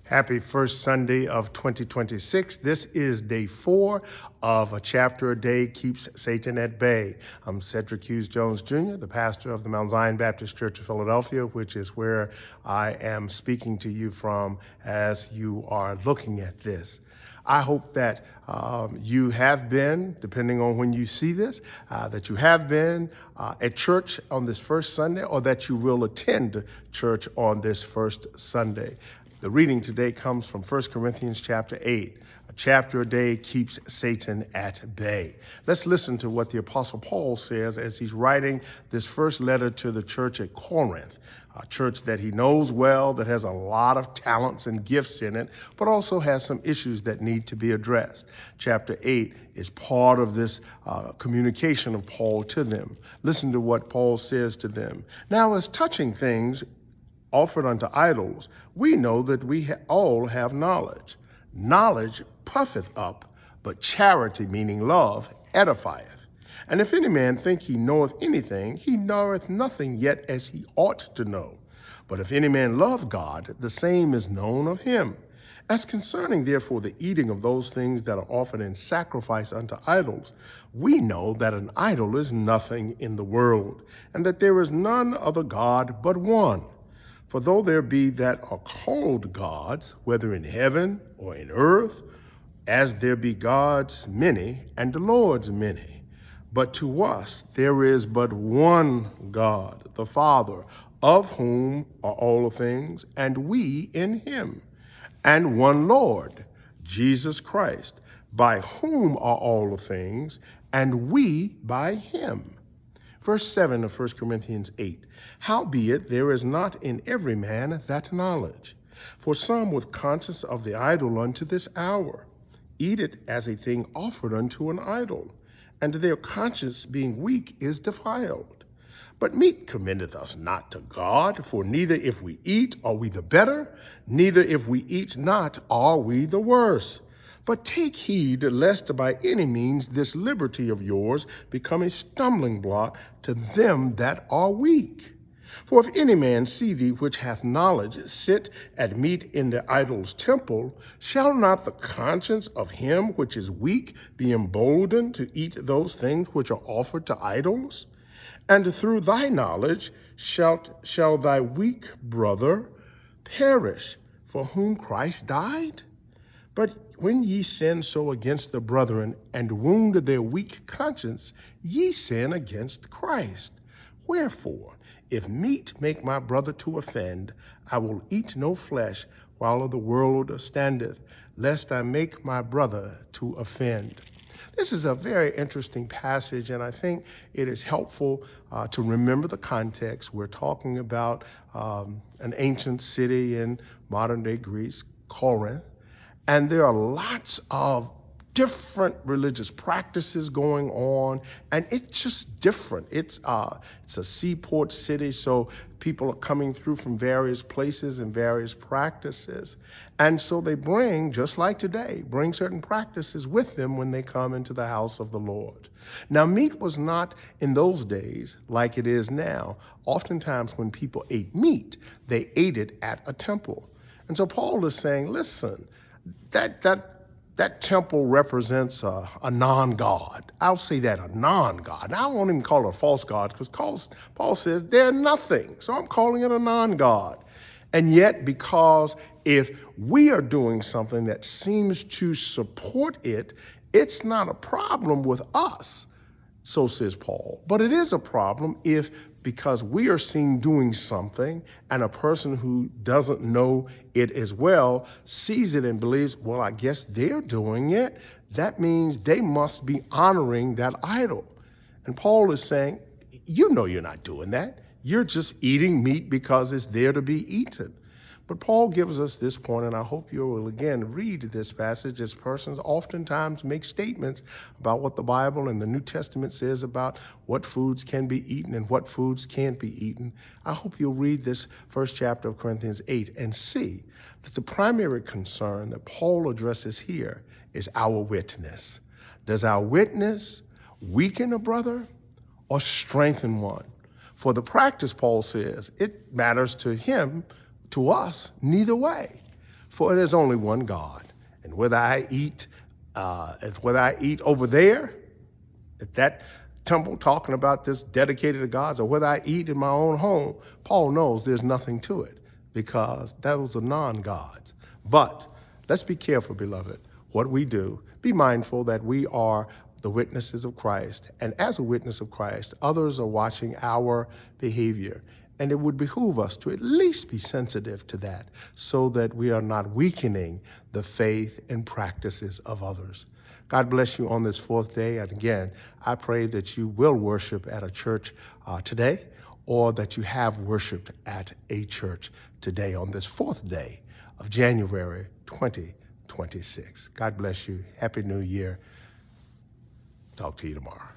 Happy first Sunday of 2026. This is day 4 of A Chapter a Day Keeps Satan at Bay. I'm Cedric Hughes Jones Jr., the pastor of the Mount Zion Baptist Church of Philadelphia, which is where I am speaking to you from as you are looking at this. I hope that you have been, depending on when you see this, that you have been at church on this first Sunday, or that you will attend church on this first Sunday. The reading today comes from 1 Corinthians chapter 8. A chapter a day keeps Satan at bay. Let's listen to what the Apostle Paul says as he's writing this first letter to the church at Corinth, a church that he knows well, that has a lot of talents and gifts in it, but also has some issues that need to be addressed. Chapter 8 is part of this communication of Paul to them. Listen to what Paul says to them. Now, as touching things offered unto idols, we know that we all have knowledge. Knowledge puffeth up, but charity, meaning love, edifieth. And if any man think he knoweth anything, he knoweth nothing yet as he ought to know. But if any man love God, the same is known of him. As concerning therefore the eating of those things that are offered in sacrifice unto idols, we know that an idol is nothing in the world, and that there is none other God but one. For though there be that are called gods, whether in heaven or in earth, as there be gods many, and the Lords many, but to us there is but one God, the Father, of whom are all things, and we in him, and one Lord, Jesus Christ, by whom are all things, and we by him. Verse 7 of 1 Corinthians 8, howbeit there is not in every man that knowledge. For some with conscience of the idol unto this hour eat it as a thing offered unto an idol, and their conscience being weak is defiled. But meat commendeth us not to God, for neither if we eat are we the better, neither if we eat not are we the worse. But take heed lest by any means this liberty of yours become a stumbling block to them that are weak. For if any man see thee which hath knowledge sit at meat in the idol's temple, shall not the conscience of him which is weak be emboldened to eat those things which are offered to idols? And through thy knowledge shall thy weak brother perish, for whom Christ died? But when ye sin so against the brethren, and wound their weak conscience, ye sin against Christ. Wherefore, if meat make my brother to offend, I will eat no flesh while the world standeth, lest I make my brother to offend. This is a very interesting passage, and I think it is helpful to remember the context. We're talking about an ancient city in modern-day Greece, Corinth. And there are lots of different religious practices going on, and it's just different. It's a seaport city, so people are coming through from various places and various practices. And so they bring, just like today, bring certain practices with them when they come into the house of the Lord. Now, meat was not in those days like it is now. Oftentimes when people ate meat, they ate it at a temple. And so Paul is saying, listen, that temple represents a non-God. I'll say that, a non-God. I won't even call it a false God, because Paul says they're nothing. So I'm calling it a non-God. And yet, because if we are doing something that seems to support it, it's not a problem with us, so says Paul. But it is a problem if, because we are seen doing something and a person who doesn't know it as well sees it and believes, well, I guess they're doing it. That means they must be honoring that idol. And Paul is saying, you know you're not doing that. You're just eating meat because it's there to be eaten. But Paul gives us this point, and I hope you will again read this passage, as persons oftentimes make statements about what the Bible and the New Testament says about what foods can be eaten and what foods can't be eaten. I hope you'll read this first chapter of Corinthians 8 and see that the primary concern that Paul addresses here is our witness. Does our witness weaken a brother or strengthen one? For the practice, Paul says, it matters to him, to us, neither way. For there's only one God. And whether I eat over there at that temple talking about this dedicated to gods, or whether I eat in my own home, Paul knows there's nothing to it because those are non-gods. But let's be careful, beloved, what we do. Be mindful that we are the witnesses of Christ. And as a witness of Christ, others are watching our behavior. And it would behoove us to at least be sensitive to that so that we are not weakening the faith and practices of others. God bless you on this fourth day. And again, I pray that you will worship at a church today, or that you have worshiped at a church today on this fourth day of January 2026. God bless you. Happy New Year. Talk to you tomorrow.